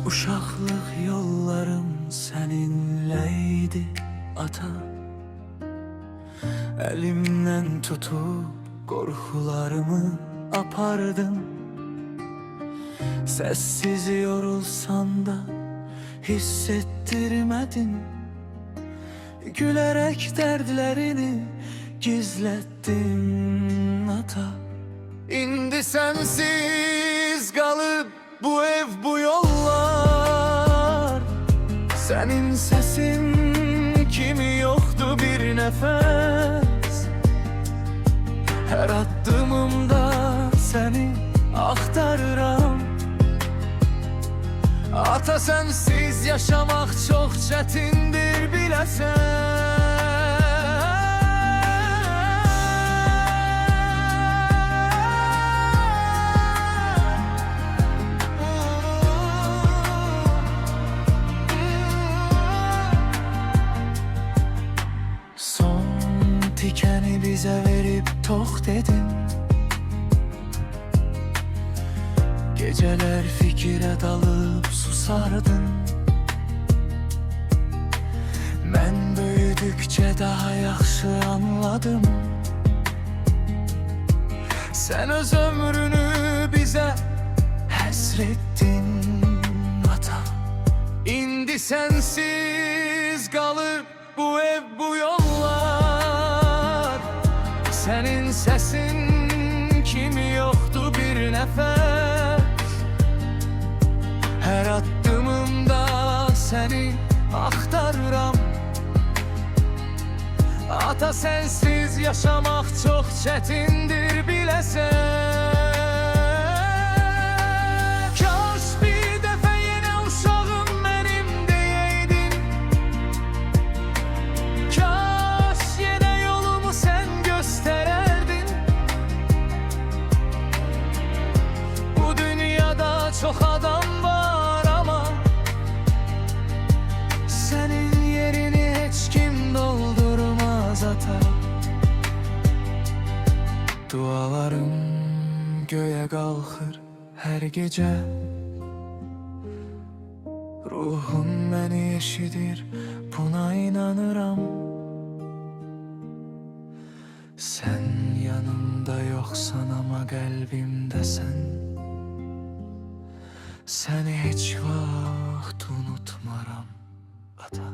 Uşaqlıq yollarım səninləydi ata. Əlimdən tutub qorxularımı apardın. Səssiz yorulsan da hiss ettirmədin. Gülərək dərdlərini gizlətdin ata. İndi sənsiz qalıb bu ev, bu yollar. Sənin səsin kimi yoxdur bir nəfəs. Hər addımımda səni axtarıram. Ata, sənsiz yaşamaq çox çətindir biləsən. Son tikəni bizə verib tox dedin. Geceler fikire dalıp susardın. Mən büyüdükçe daha yaxşı anladım. Sen öz ömrünü bize həsrettin ata. İndi sensiz qalıb bu ev, bu yollar. Senin sesin kimi yoxdur bir nəfəs. Her addımımda seni axtarıram. Ata, sensiz yaşamak çok çetindir biləsən. Kaş bir dəfə yenə uşağım mənim deyəydin. Kaş yenə yolumu sen göstərərdin. Bu dünyada çox adam var ama senin yerini heç kim doldurmaz ata. Dualarım göğe qalxır hər gecə. Ruhum məni eşidir, buna inanıram. Sen yanımda yoxsan ama qəlbimdəsən. Səni heç vaxt unutmaram ata.